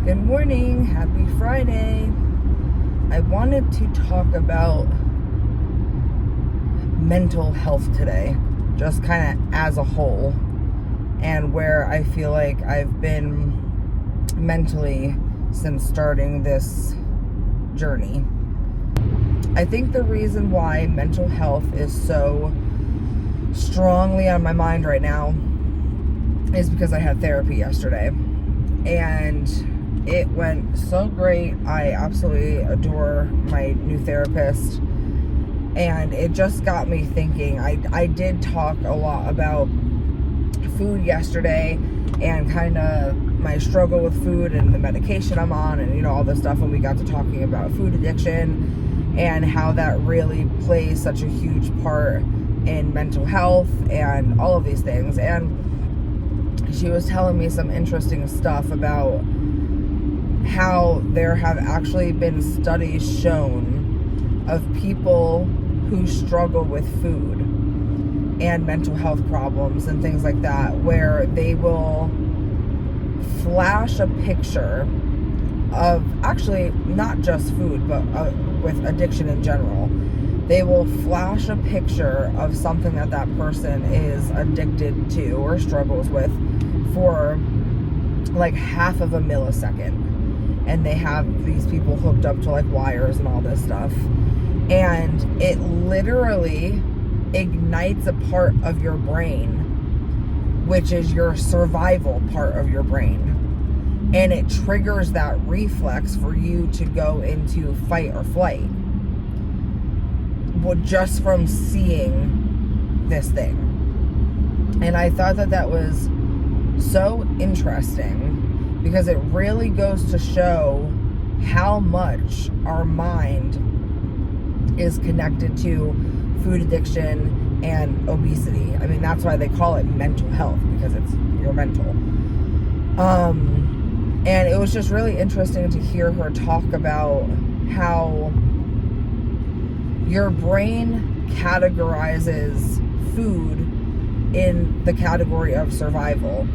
Good morning, happy Friday. I wanted to talk about mental health today, just kind of as a whole, and where I feel like I've been mentally since starting this journey. I think the reason why mental health is so strongly on my mind right now is because I had therapy yesterday, and it went so great. I absolutely adore my new therapist, and it just got me thinking. I did talk a lot about food yesterday and kind of my struggle with food and the medication I'm on and all this stuff, and we got to talking about food addiction and how that really plays such a huge part in mental health and all of these things. And she was telling me some interesting stuff about how there have actually been studies shown of people who struggle with food and mental health problems and things like that, where they will flash a picture of, actually not just food, but with addiction in general, they will flash a picture of something that person is addicted to or struggles with for like half of a millisecond. And they have these people hooked up to like wires and all this stuff. And it literally ignites a part of your brain, which is your survival part of your brain. And it triggers that reflex for you to go into fight or flight. Well, just from seeing this thing. And I thought that was so interesting, because it really goes to show how much our mind is connected to food addiction and obesity. I mean, that's why they call it mental health, because it's your mental. And it was just really interesting to hear her talk about how your brain categorizes food in the category of survival.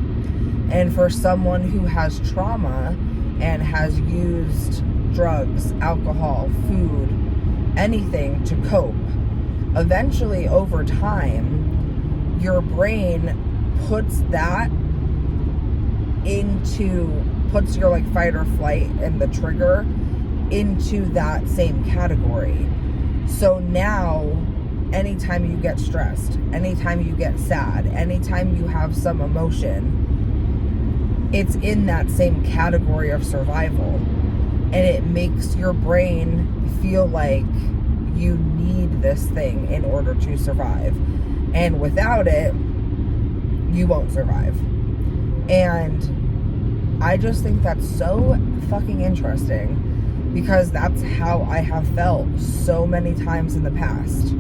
And for someone who has trauma and has used drugs, alcohol, food, anything to cope, eventually over time, your brain puts your like fight or flight and the trigger into that same category. So now, anytime you get stressed, anytime you get sad, anytime you have some emotion, it's in that same category of survival, and it makes your brain feel like you need this thing in order to survive, and without it you won't survive. And I just think that's so fucking interesting, because that's how I have felt so many times in the past.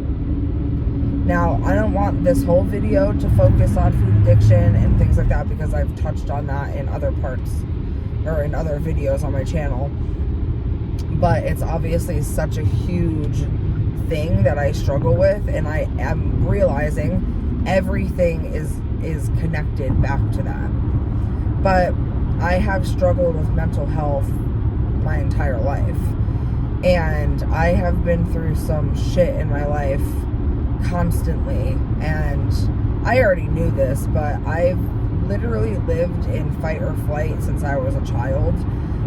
Now, I don't want this whole video to focus on food addiction and things like that, because I've touched on that in other parts or in other videos on my channel. But it's obviously such a huge thing that I struggle with, and I am realizing everything is connected back to that. But I have struggled with mental health my entire life, and I have been through some shit in my life constantly, and I already knew this, but I've literally lived in fight or flight since I was a child,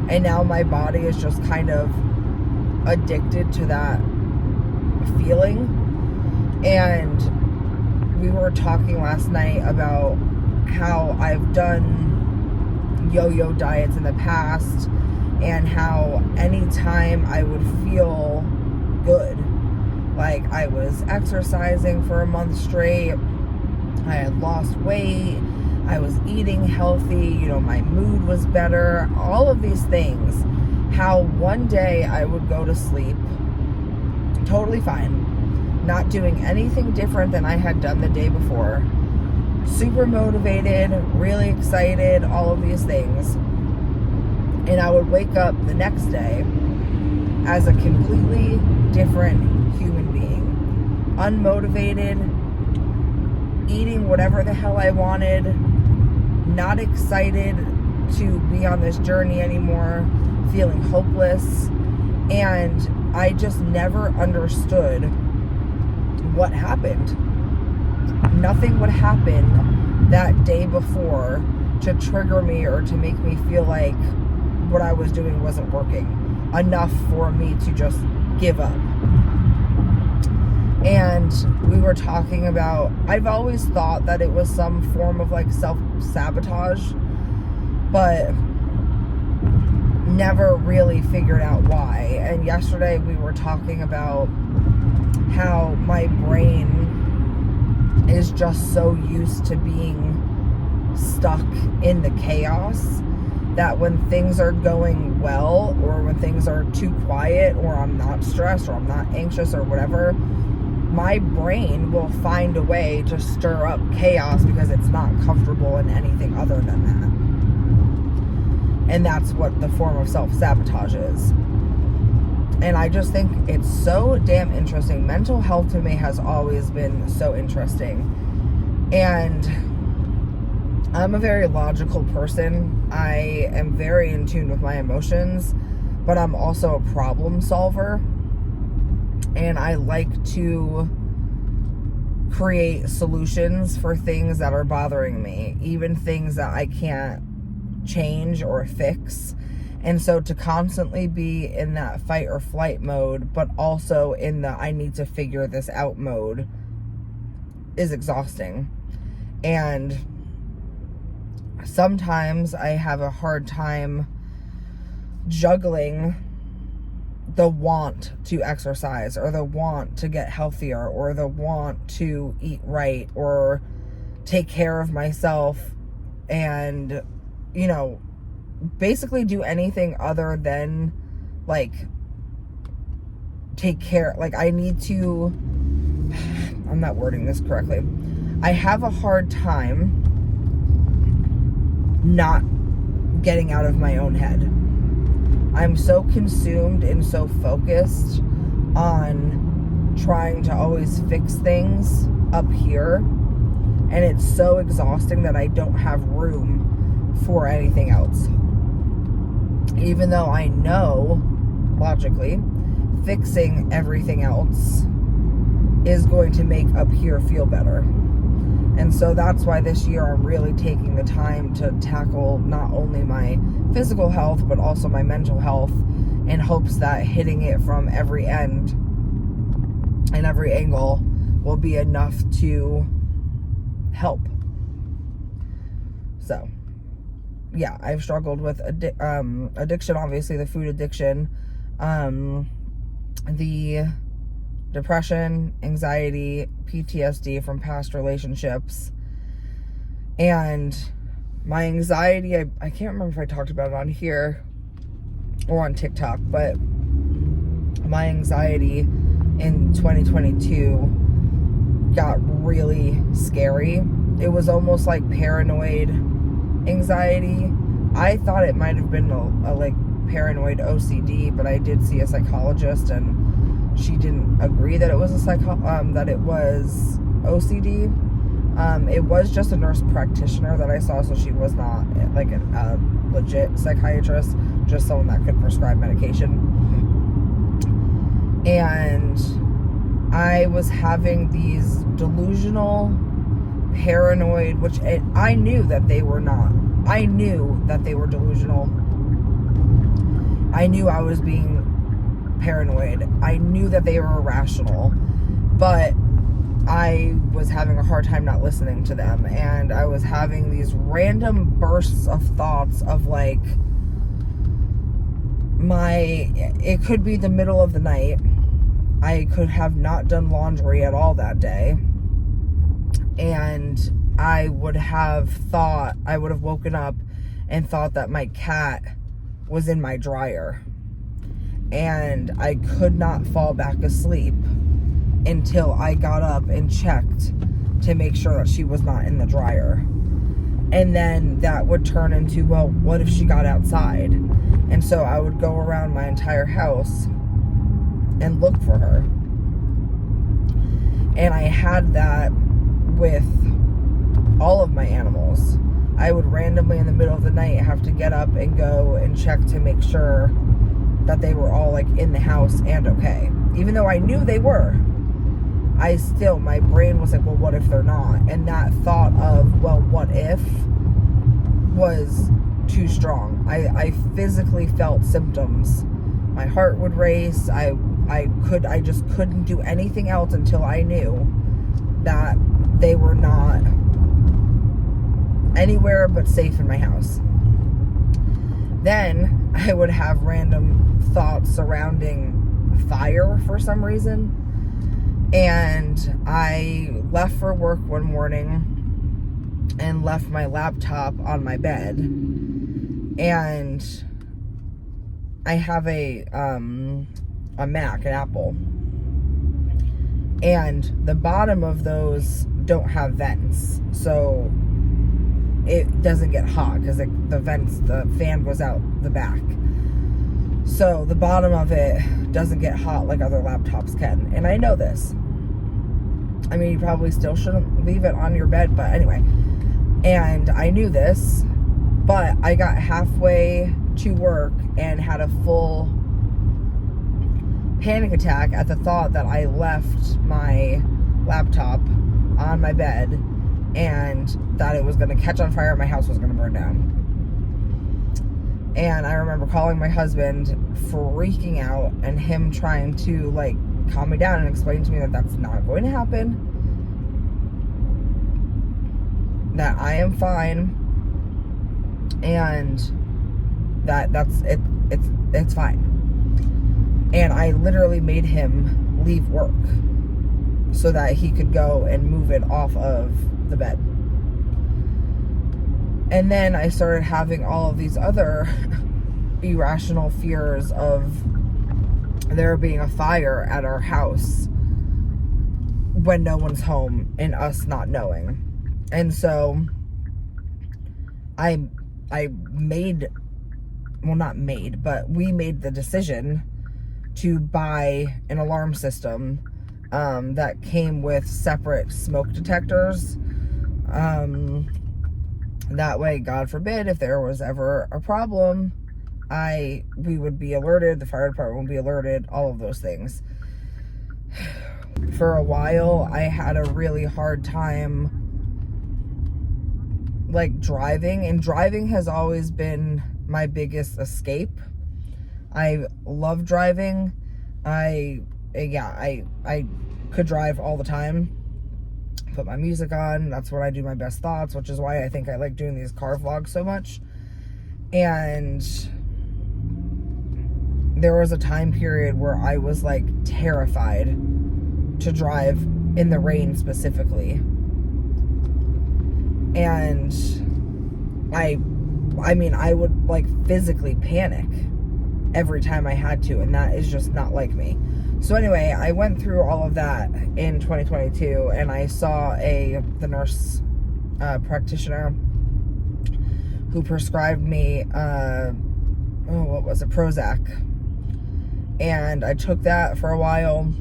and now my body is just kind of addicted to that feeling. And we were talking last night about how I've done yo-yo diets in the past, and how anytime I would feel good, like I was exercising for a month straight, I had lost weight, I was eating healthy, my mood was better, all of these things, how one day I would go to sleep totally fine, not doing anything different than I had done the day before, super motivated, really excited, all of these things. And I would wake up the next day as a completely different human being, unmotivated, eating whatever the hell I wanted, not excited to be on this journey anymore, feeling hopeless. And I just never understood what happened. Nothing would happen that day before to trigger me or to make me feel like what I was doing wasn't working enough for me to just give up. And we were talking about, I've always thought that it was some form of like self-sabotage, but never really figured out why. And yesterday we were talking about how my brain is just so used to being stuck in the chaos that when things are going well, or when things are too quiet, or I'm not stressed, or I'm not anxious, or whatever, my brain will find a way to stir up chaos because it's not comfortable in anything other than that. And that's what the form of self-sabotage is. And I just think it's so damn interesting. Mental health to me has always been so interesting. And I'm a very logical person. I am very in tune with my emotions, but I'm also a problem solver. And I like to create solutions for things that are bothering me, even things that I can't change or fix. And so to constantly be in that fight or flight mode, but also in the I need to figure this out mode, is exhausting. And sometimes I have a hard time juggling the want to exercise, or the want to get healthier, or the want to eat right, or take care of myself, and, you know, basically do anything other than like take care. Like I need to, I'm not wording this correctly. I have a hard time not getting out of my own head. I'm so consumed and so focused on trying to always fix things up here, and it's so exhausting that I don't have room for anything else. Even though I know, logically, fixing everything else is going to make up here feel better. And so that's why this year I'm really taking the time to tackle not only my physical health, but also my mental health, in hopes that hitting it from every end and every angle will be enough to help. So, yeah, I've struggled with addiction, obviously, the food addiction, the depression, anxiety, PTSD from past relationships. And my anxiety, I can't remember if I talked about it on here or on TikTok, but my anxiety in 2022 got really scary. It was almost like paranoid anxiety. I thought it might have been a like paranoid OCD, but I did see a psychologist, and she didn't agree that it was that it was OCD. It was just a nurse practitioner that I saw, so she was not like a legit psychiatrist, just someone that could prescribe medication. And I was having these delusional, paranoid, which I knew that they were not. I knew that they were delusional. I knew I was being paranoid. I knew that they were irrational, but I was having a hard time not listening to them. And I was having these random bursts of thoughts of like, it could be the middle of the night. I could have not done laundry at all that day, and I would have woken up and thought that my cat was in my dryer, and I could not fall back asleep until I got up and checked to make sure that she was not in the dryer. And then that would turn into, well, what if she got outside? And so I would go around my entire house and look for her. And I had that with all of my animals. I would randomly in the middle of the night have to get up and go and check to make sure that they were all like in the house and okay. Even though I knew they were, my brain was like, well, what if they're not? And that thought of, well, what if, was too strong. I physically felt symptoms. My heart would race. I just couldn't do anything else until I knew that they were not anywhere but safe in my house. Then I would have random thoughts surrounding fire for some reason. And I left for work one morning and left my laptop on my bed. And I have a Mac, an Apple. And the bottom of those don't have vents. So it doesn't get hot because the fan goes out the back. So the bottom of it doesn't get hot like other laptops can. And I know this. I mean, you probably still shouldn't leave it on your bed, but anyway. And I knew this, but I got halfway to work and had a full panic attack at the thought that I left my laptop on my bed and that it was going to catch on fire and my house was going to burn down. And I remember calling my husband, freaking out, and him trying to like calm me down and explain to me that that's not going to happen, that I am fine, and that's it. It's fine. And I literally made him leave work so that he could go and move it off of the bed. And then I started having all of these other irrational fears of there being a fire at our house when no one's home and us not knowing. And so we made the decision to buy an alarm system that came with separate smoke detectors. That way, God forbid, if there was ever a problem, we would be alerted, the fire department would be alerted, all of those things. For a while, I had a really hard time like driving, and driving has always been my biggest escape. I love driving. I could drive all the time. Put my music on. That's when I do my best thoughts, which is why I think I like doing these car vlogs so much. And there was a time period where I was like terrified to drive in the rain specifically. And I would like physically panic every time I had to, and that is just not like me. So anyway, I went through all of that in 2022, and I saw the nurse practitioner who prescribed me Prozac. And I took that for a while,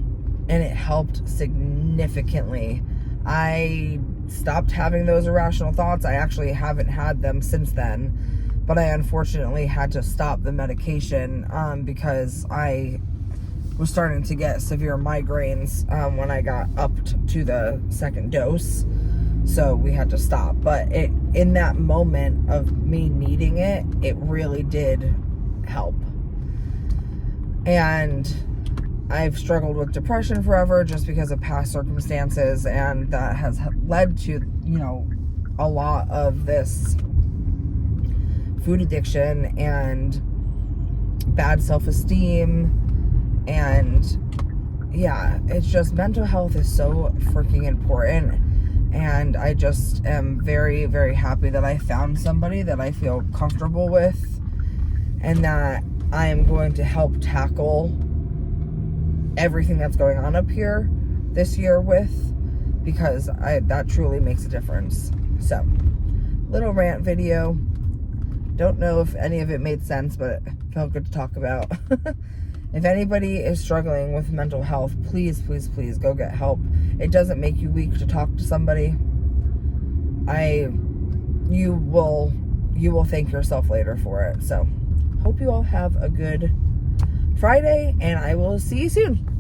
and it helped significantly. I stopped having those irrational thoughts. I actually haven't had them since then, but I unfortunately had to stop the medication because I was starting to get severe migraines when I got upped to the second dose. So we had to stop. But in that moment of me needing it, it really did help. And I've struggled with depression forever just because of past circumstances, and that has led to, a lot of this food addiction and bad self-esteem. And yeah, it's just, mental health is so freaking important. And I just am very, very happy that I found somebody that I feel comfortable with and that I am going to help tackle everything that's going on up here this year with, because that truly makes a difference. So, little rant video. Don't know if any of it made sense, but it felt good to talk about. If anybody is struggling with mental health, please, please, please go get help. It doesn't make you weak to talk to somebody. I you will thank yourself later for it. So hope you all have a good Friday, and I will see you soon.